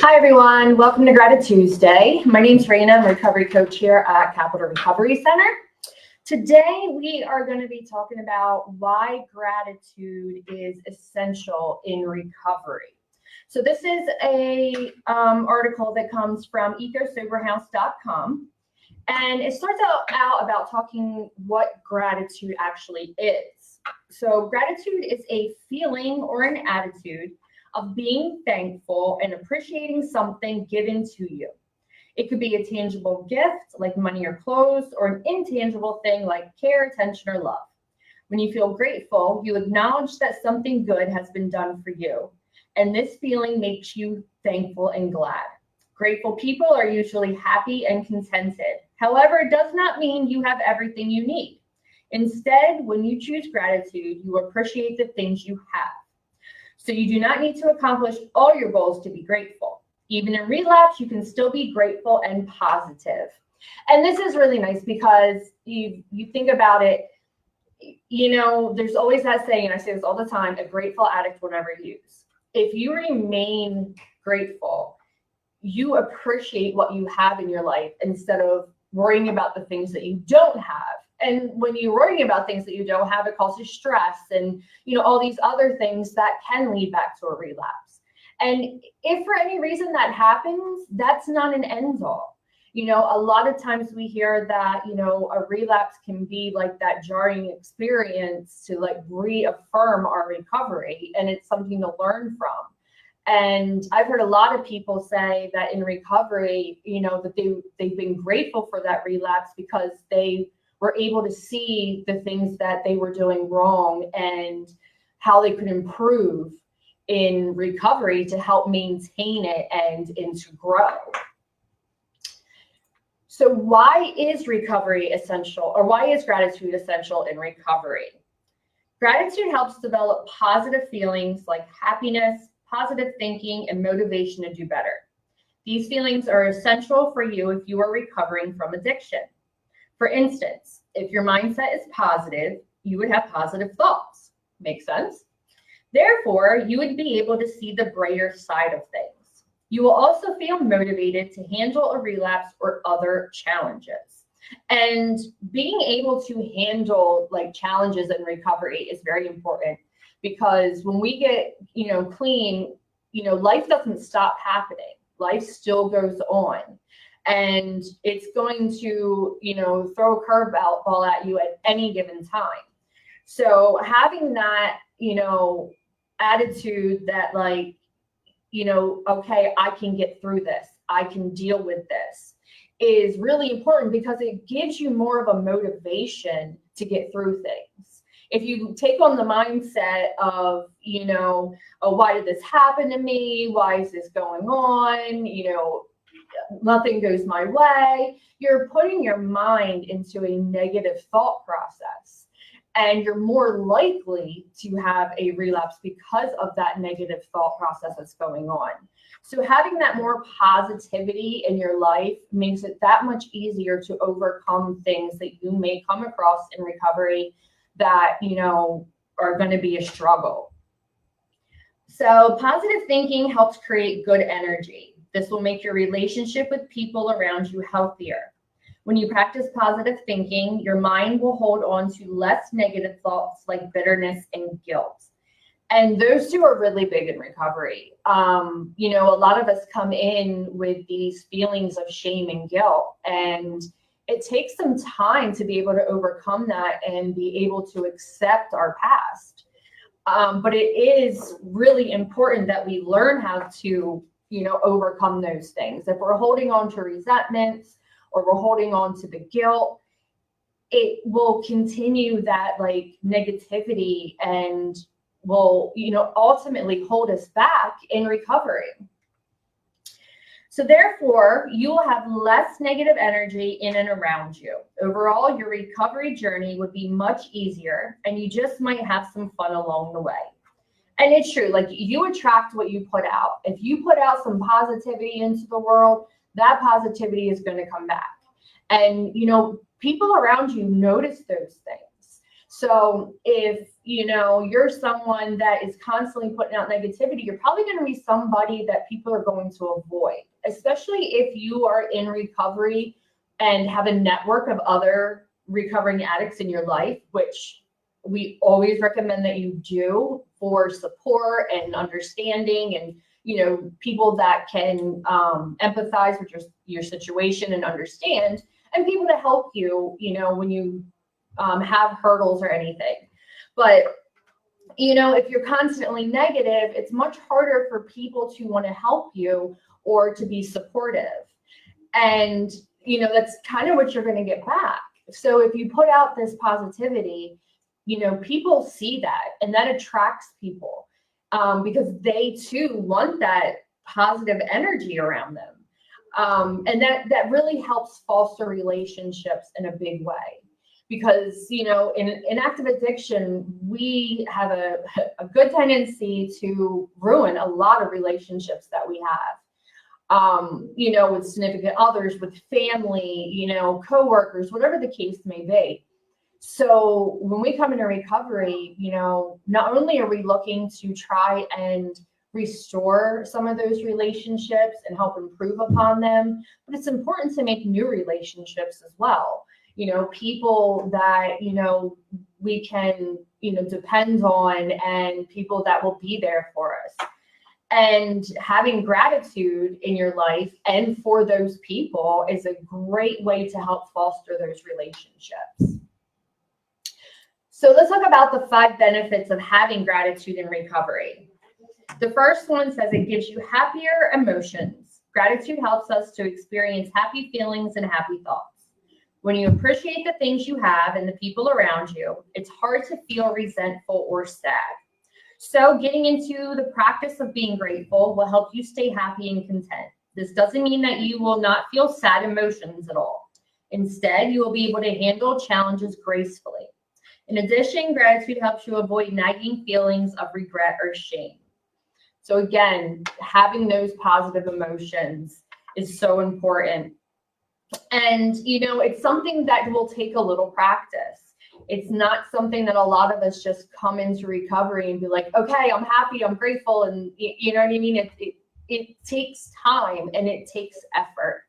Hi, everyone. Welcome to Gratitude Tuesday. My name's Raina. I'm a recovery coach here at Capital Recovery Center. Today, we are going to be talking about why gratitude is essential in recovery. So this is a article that comes from ecosoberhouse.com. And it starts out about talking what gratitude actually is. So gratitude is a feeling or an attitude of being thankful and appreciating something given to you. It could be a tangible gift like money or clothes, or an intangible thing like care, attention, or love. When you feel grateful, you acknowledge that something good has been done for you, and this feeling makes you thankful and glad. Grateful people are usually happy and contented. However, it does not mean you have everything you need. Instead, when you choose gratitude, you appreciate the things you have. So you do not need to accomplish all your goals to be grateful. Even in relapse, you can still be grateful and positive. And this is really nice because you think about it, there's always that saying, and I say this all the time, a grateful addict will never use. If you remain grateful, you appreciate what you have in your life instead of worrying about the things that you don't have. And when you're worrying about things that you don't have, it causes stress and, all these other things that can lead back to a relapse. And if for any reason that happens, that's not an end all. A lot of times we hear that, a relapse can be like that jarring experience to like reaffirm our recovery. And it's something to learn from. And I've heard a lot of people say that in recovery, that they've been grateful for that relapse because they were able to see the things that they were doing wrong and how they could improve in recovery to help maintain it and to grow. So why is recovery essential, or why is gratitude essential in recovery? Gratitude helps develop positive feelings like happiness, positive thinking, and motivation to do better. These feelings are essential for you if you are recovering from addiction. For instance, if your mindset is positive, you would have positive thoughts. Make sense? Therefore, you would be able to see the brighter side of things. You will also feel motivated to handle a relapse or other challenges. And being able to handle like challenges in recovery is very important, because when we get, clean, life doesn't stop happening. Life still goes on. And it's going to, throw a curveball at you at any given time. So having that, attitude that like, okay, I can get through this, I can deal with this, is really important because it gives you more of a motivation to get through things. If you take on the mindset of, oh, why did this happen to me? Why is this going on? Nothing goes my way. You're putting your mind into a negative thought process, and you're more likely to have a relapse because of that negative thought process that's going on. So having that more positivity in your life makes it that much easier to overcome things that you may come across in recovery that, are going to be a struggle. So positive thinking helps create good energy. This will make your relationship with people around you healthier. When you practice positive thinking, your mind will hold on to less negative thoughts like bitterness and guilt. And those two are really big in recovery. A lot of us come in with these feelings of shame and guilt, and it takes some time to be able to overcome that and be able to accept our past. But it is really important that we learn how to, overcome those things. If we're holding on to resentments or we're holding on to the guilt, it will continue that like negativity and will, ultimately hold us back in recovery. So therefore, you will have less negative energy in and around you. Overall, your recovery journey would be much easier, and you just might have some fun along the way. And it's true, like you attract what you put out. If you put out some positivity into the world, that positivity is going to come back. And, people around you notice those things. So if, you're someone that is constantly putting out negativity, you're probably going to be somebody that people are going to avoid, especially if you are in recovery and have a network of other recovering addicts in your life, which we always recommend that you do for support and understanding, and people that can empathize with your situation and understand, and people to help you when you have hurdles or anything. But if you're constantly negative, it's much harder for people to want to help you or to be supportive. And that's kind of what you're going to get back. So if you put out this positivity, people see that, and that attracts people because they too want that positive energy around them. And that really helps foster relationships in a big way, because, in active addiction, we have a good tendency to ruin a lot of relationships that we have, with significant others, with family, coworkers, whatever the case may be. So when we come into recovery, not only are we looking to try and restore some of those relationships and help improve upon them, but it's important to make new relationships as well. People that, we can, depend on, and people that will be there for us. And having gratitude in your life and for those people is a great way to help foster those relationships. So let's talk about the 5 benefits of having gratitude in recovery. The first one says it gives you happier emotions. Gratitude helps us to experience happy feelings and happy thoughts. When you appreciate the things you have and the people around you, it's hard to feel resentful or sad. So getting into the practice of being grateful will help you stay happy and content. This doesn't mean that you will not feel sad emotions at all. Instead, you will be able to handle challenges gracefully. In addition, gratitude helps you avoid nagging feelings of regret or shame. So again, having those positive emotions is so important. And, it's something that will take a little practice. It's not something that a lot of us just come into recovery and be like, okay, I'm happy, I'm grateful. And you know what I mean? It takes time and it takes effort.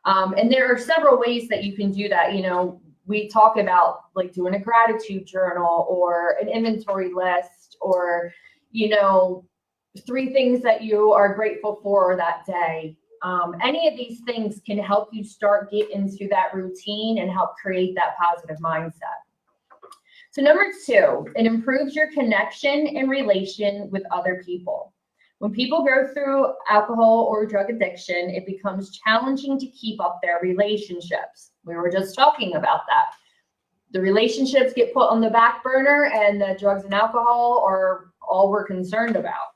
And there are several ways that you can do that. We talk about like doing a gratitude journal or an inventory list, or, 3 things that you are grateful for that day. Any of these things can help you get into that routine and help create that positive mindset. So number 2, it improves your connection and relation with other people. When people go through alcohol or drug addiction, it becomes challenging to keep up their relationships. We were just talking about that. The relationships get put on the back burner, and the drugs and alcohol are all we're concerned about.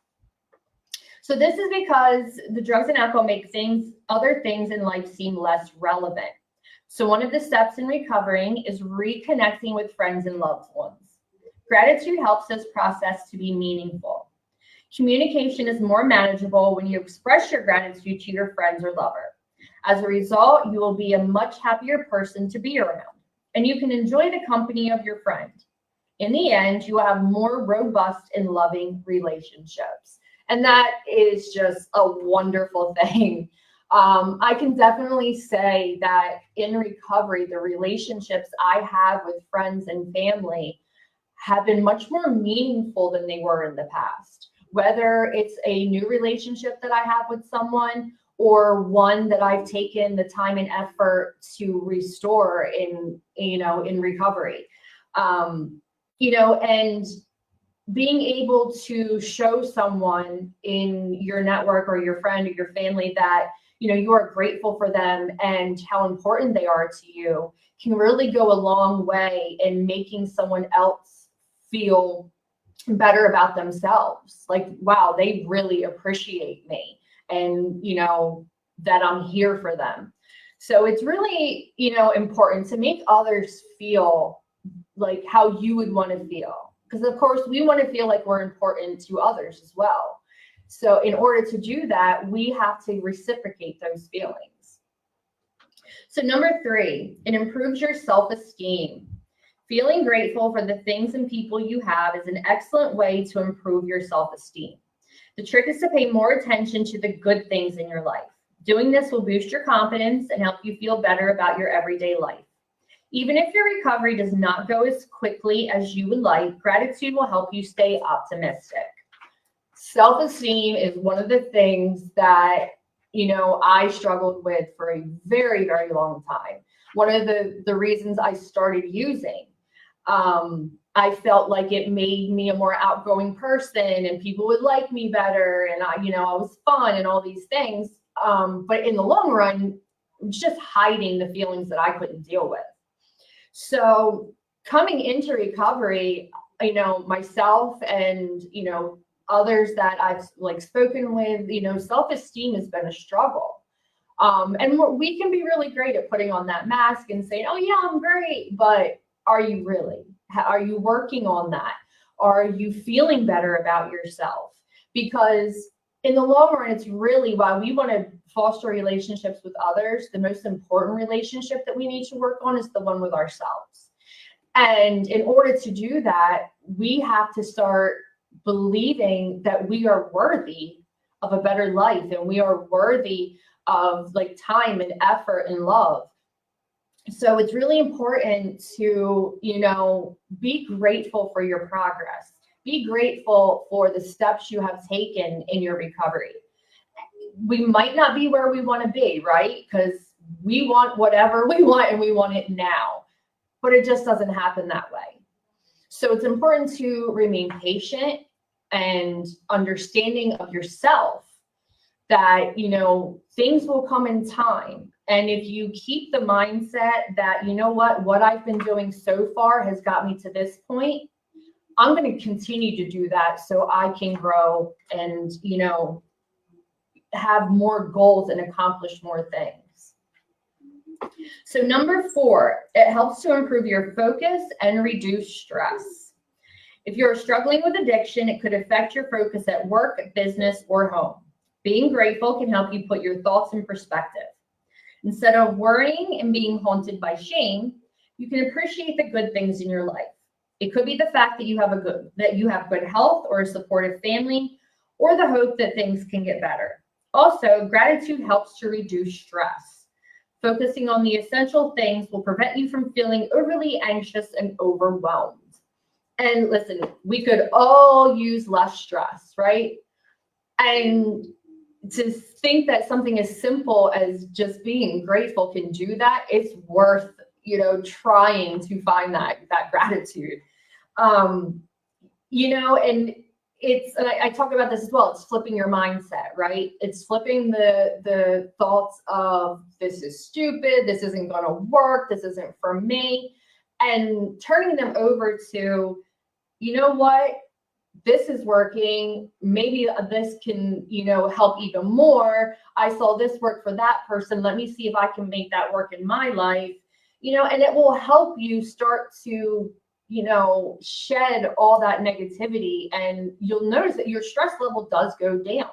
So this is because the drugs and alcohol make other things in life seem less relevant. So one of the steps in recovering is reconnecting with friends and loved ones. Gratitude helps this process to be meaningful. Communication is more manageable when you express your gratitude to your friends or lover. As a result, you will be a much happier person to be around, and you can enjoy the company of your friend. In the end, you will have more robust and loving relationships. And that is just a wonderful thing. I can definitely say that in recovery, the relationships I have with friends and family have been much more meaningful than they were in the past. Whether it's a new relationship that I have with someone, or one that I've taken the time and effort to restore in recovery. And being able to show someone in your network or your friend or your family that, you are grateful for them and how important they are to you can really go a long way in making someone else feel better about themselves. Like, wow, they really appreciate me, and, that I'm here for them. So it's really, important to make others feel like how you would want to feel. Because of course we want to feel like we're important to others as well. So in order to do that, we have to reciprocate those feelings. So number 3, it improves your self-esteem. Feeling grateful for the things and people you have is an excellent way to improve your self-esteem. The trick is to pay more attention to the good things in your life. Doing this will boost your confidence and help you feel better about your everyday life. Even if your recovery does not go as quickly as you would like, gratitude will help you stay optimistic. Self-esteem is one of the things that, I struggled with for a very, very long time. One of the reasons I started using, I felt like it made me a more outgoing person and people would like me better. And I was fun and all these things. But in the long run, just hiding the feelings that I couldn't deal with. So coming into recovery, myself and, others that I've spoken with, self-esteem has been a struggle. And we can be really great at putting on that mask and saying, oh yeah, I'm great. But are you really? Are you working on that? Are you feeling better about yourself? Because in the long run, it's really, while we want to foster relationships with others, the most important relationship that we need to work on is the one with ourselves. And in order to do that, we have to start believing that we are worthy of a better life and we are worthy of time and effort and love. So it's really important to, be grateful for your progress. Be grateful for the steps you have taken in your recovery. We might not be where we want to be, right? Because we want whatever we want and we want it now, but it just doesn't happen that way. So it's important to remain patient and understanding of yourself that, things will come in time. And if you keep the mindset that, what I've been doing so far has got me to this point, I'm going to continue to do that so I can grow and, have more goals and accomplish more things. So number 4, it helps to improve your focus and reduce stress. If you're struggling with addiction, it could affect your focus at work, business, or home. Being grateful can help you put your thoughts in perspective. Instead of worrying and being haunted by shame, you can appreciate the good things in your life. It could be the fact that you have good health or a supportive family, or the hope that things can get better. Also, gratitude helps to reduce stress. Focusing on the essential things will prevent you from feeling overly anxious and overwhelmed. And listen, we could all use less stress, right? And to think that something as simple as just being grateful can do that, it's worth, trying to find that gratitude. And I talk about this as well. It's flipping your mindset, right? It's flipping the thoughts of this is stupid, this isn't going to work, this isn't for me, and turning them over to, what? This is working. Maybe this can, help even more. I saw this work for that person. Let me see if I can make that work in my life, and it will help you start to, shed all that negativity, and you'll notice that your stress level does go down.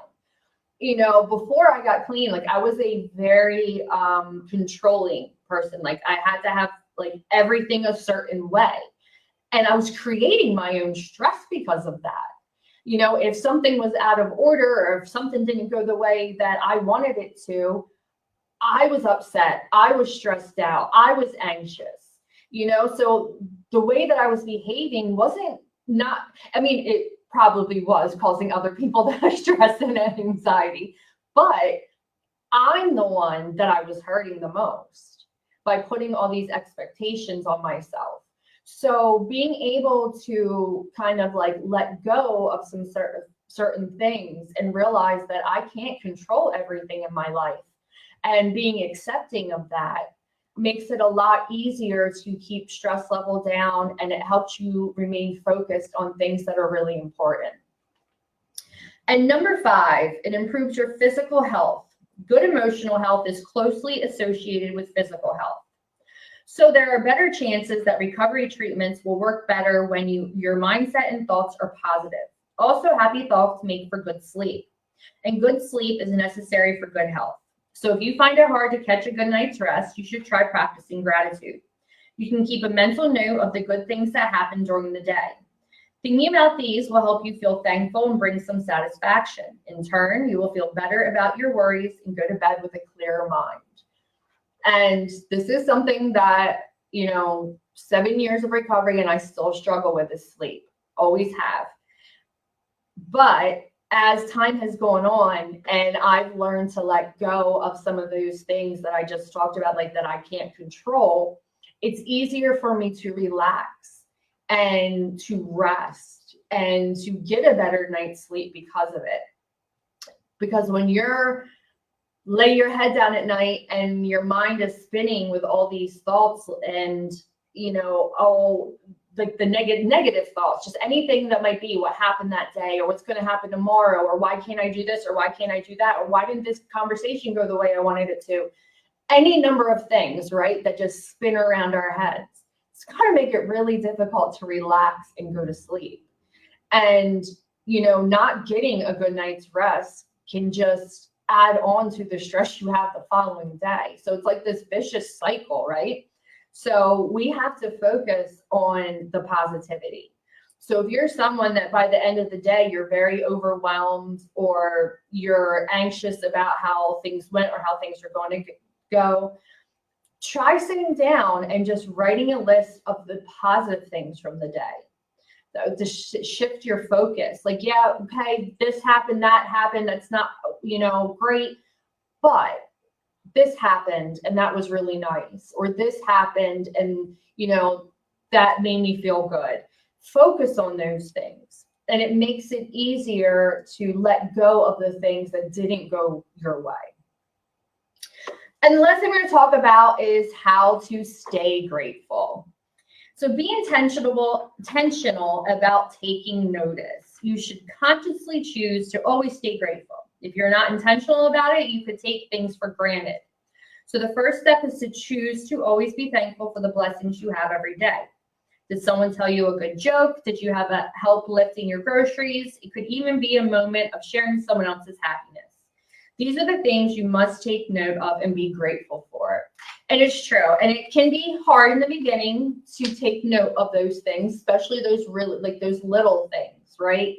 Before I got clean, I was a very controlling person. I had to have everything a certain way. And I was creating my own stress because of that. If something was out of order or if something didn't go the way that I wanted it to, I was upset. I was stressed out. I was anxious. So the way that I was behaving it probably was causing other people to have stress and anxiety, but I'm the one that I was hurting the most by putting all these expectations on myself. So being able to kind of let go of some certain things and realize that I can't control everything in my life, and being accepting of that makes it a lot easier to keep stress level down, and it helps you remain focused on things that are really important. And number 5, it improves your physical health. Good emotional health is closely associated with physical health. So there are better chances that recovery treatments will work better when your mindset and thoughts are positive. Also, happy thoughts make for good sleep, and good sleep is necessary for good health. So if you find it hard to catch a good night's rest, you should try practicing gratitude. You can keep a mental note of the good things that happen during the day. Thinking about these will help you feel thankful and bring some satisfaction. In turn, you will feel better about your worries and go to bed with a clearer mind. And this is something that, 7 years of recovery and I still struggle with is sleep. Always have. But as time has gone on and I've learned to let go of some of those things that I just talked about, like that I can't control, it's easier for me to relax and to rest and to get a better night's sleep because of it. Because when you're lay your head down at night and your mind is spinning with all these thoughts and, like the negative thoughts, just anything that might be what happened that day or what's going to happen tomorrow, or why can't I do this, or why can't I do that, or why didn't this conversation go the way I wanted it to? Any number of things, right, that just spin around our heads. It's going to make it really difficult to relax and go to sleep. And, not getting a good night's rest can just add on to the stress you have the following day. So it's like this vicious cycle, right? So we have to focus on the positivity. So if you're someone that by the end of the day, you're very overwhelmed or you're anxious about how things went or how things are going to go, try sitting down and just writing a list of the positive things from the day. To shift your focus. Like, yeah, okay, this happened, that happened. That's not, great, but this happened and that was really nice. Or this happened and, that made me feel good. Focus on those things. And it makes it easier to let go of the things that didn't go your way. And the last thing we're going to talk about is how to stay grateful. So be intentional about taking notice. You should consciously choose to always stay grateful. If you're not intentional about it, you could take things for granted. So the first step is to choose to always be thankful for the blessings you have every day. Did someone tell you a good joke? Did you have help lifting your groceries? It could even be a moment of sharing someone else's happiness. These are the things you must take note of and be grateful for. And it's true. And it can be hard in the beginning to take note of those things, especially those really those little things, right?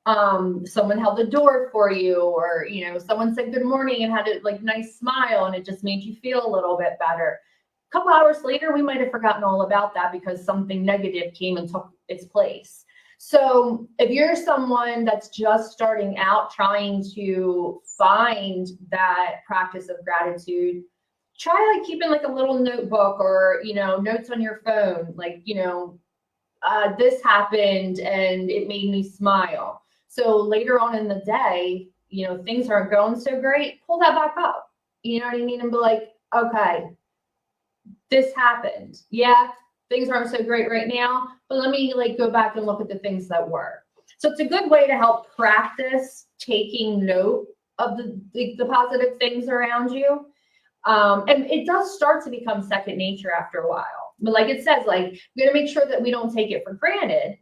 Someone held the door for you, or, someone said good morning and had a nice smile and it just made you feel a little bit better. A couple hours later, we might have forgotten all about that because something negative came and took its place. So if you're someone that's just starting out trying to find that practice of gratitude, try keeping a little notebook or, notes on your phone, this happened and it made me smile. So later on in the day, things aren't going so great, pull that back up. You know what I mean? And be like, okay, this happened. Yeah, things aren't so great right now, but let me go back and look at the things that were. So it's a good way to help practice taking note of the positive things around you. And it does start to become second nature after a while. But like it says, we got to make sure that we don't take it for granted.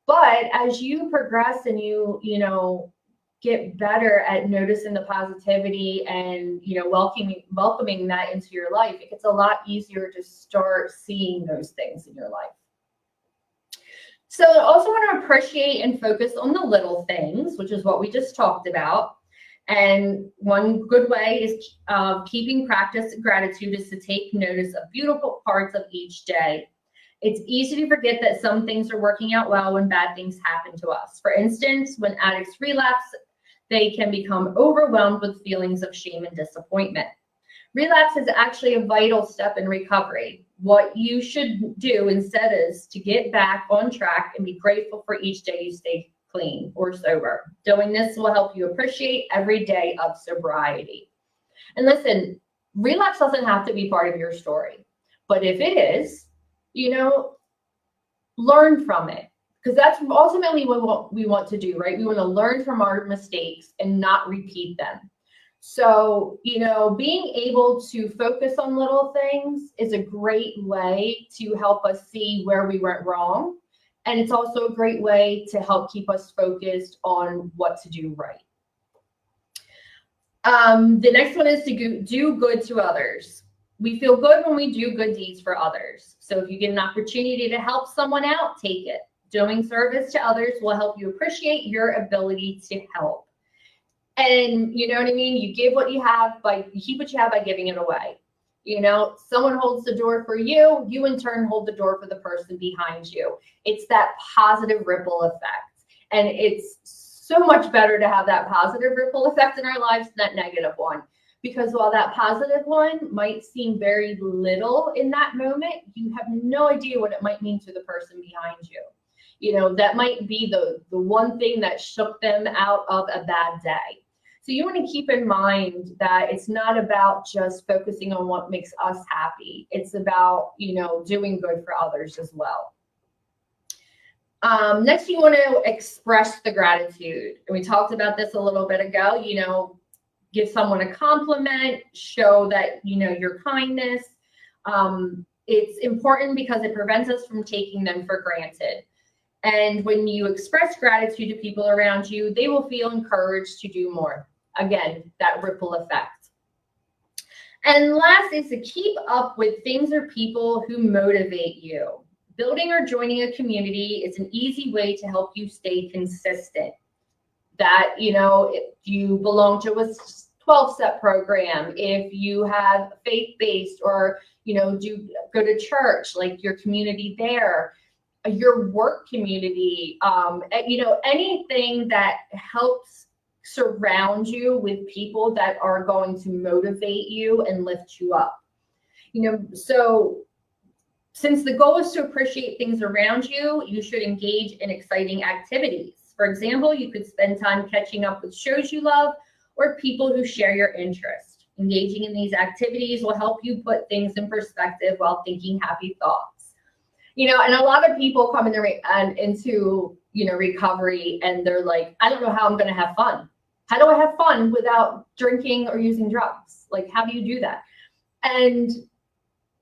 But as you progress and you get better at noticing the positivity and, welcoming that into your life, it gets a lot easier to start seeing those things in your life. So I also want to appreciate and focus on the little things, which is what we just talked about. And one good way is keeping practice gratitude is to take notice of beautiful parts of each day. It's easy to forget that some things are working out well when bad things happen to us. For instance, when addicts relapse, they can become overwhelmed with feelings of shame and disappointment. Relapse is actually a vital step in recovery. What you should do instead is to get back on track and be grateful for each day you stay clean or sober. Doing this will help you appreciate every day of sobriety. And listen, relapse doesn't have to be part of your story, but if it is, learn from it, because that's ultimately what we want to do, right? We want to learn from our mistakes and not repeat them. So, being able to focus on little things is a great way to help us see where we went wrong. And it's also a great way to help keep us focused on what to do right. The next one is to do good to others. we feel good when we do good deeds for others. So if you get an opportunity to help someone out, take it. Doing service to others will help you appreciate your ability to help. And you know what I mean? You give what you have you keep what you have by giving it away. You know, someone holds the door for you, you in turn hold the door for the person behind you. It's that positive ripple effect. And it's so much better to have that positive ripple effect in our lives than that negative one. Because while that positive one might seem very little in that moment, you have no idea what it might mean to the person behind you. You know, that might be the one thing that shook them out of a bad day. So you want to keep in mind that it's not about just focusing on what makes us happy. It's about, you know, doing good for others as well. Next, you want to express the gratitude. And we talked about this a little bit ago, you know, give someone a compliment, show that, you know, your kindness. It's important because it prevents us from taking them for granted. And when you express gratitude to people around you, they will feel encouraged to do more. Again, that ripple effect. And last is to keep up with things or people who motivate you. Building or joining a community is an easy way to help you stay consistent. That, you know, if you belong to a 12-step program, if you have faith-based or, you know, do go to church, like your community there, your work community, you know, anything that helps surround you with people that are going to motivate you and lift you up. You know, so since the goal is to appreciate things around you, you should engage in exciting activities. For example, you could spend time catching up with shows you love or people who share your interest. Engaging in these activities will help you put things in perspective while thinking happy thoughts. You know, and a lot of people come into you know, recovery and they're like, I don't know how I'm going to have fun. How do I have fun without drinking or using drugs? Like, how do you do that? And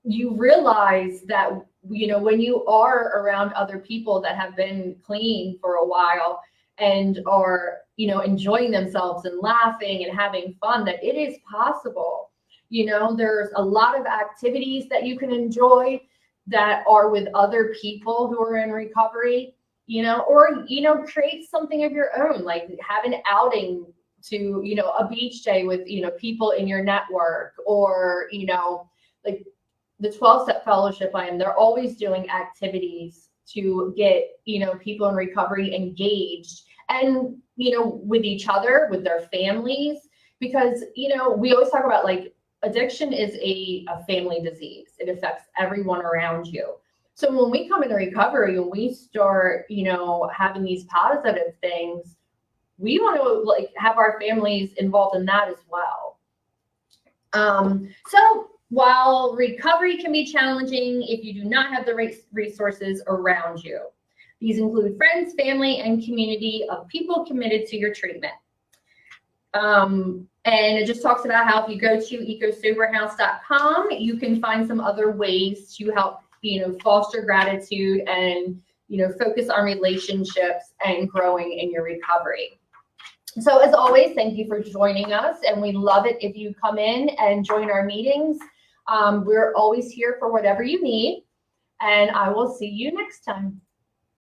you realize that, you know, when you are around other people that have been clean for a while and are, you know, enjoying themselves and laughing and having fun, that it is possible. You know, there's a lot of activities that you can enjoy that are with other people who are in recovery, you know, or, you know, create something of your own, like have an outing to, you know, a beach day with, you know, people in your network, or, you know, like the 12-step fellowship they're always doing activities to get, you know, people in recovery engaged and, you know, with each other, with their families, because, you know, we always talk about like addiction is a family disease. It affects everyone around you. So when we come into recovery and we start, you know, having these positive things, we want to like have our families involved in that as well. So while recovery can be challenging if you do not have the resources around you, these include friends, family, and community of people committed to your treatment. And it just talks about how if you go to ecosoberhouse.com, you can find some other ways to help, you know, foster gratitude and, you know, focus on relationships and growing in your recovery. So as always, thank you for joining us. And we love it if you come in and join our meetings. We're always here for whatever you need. And I will see you next time.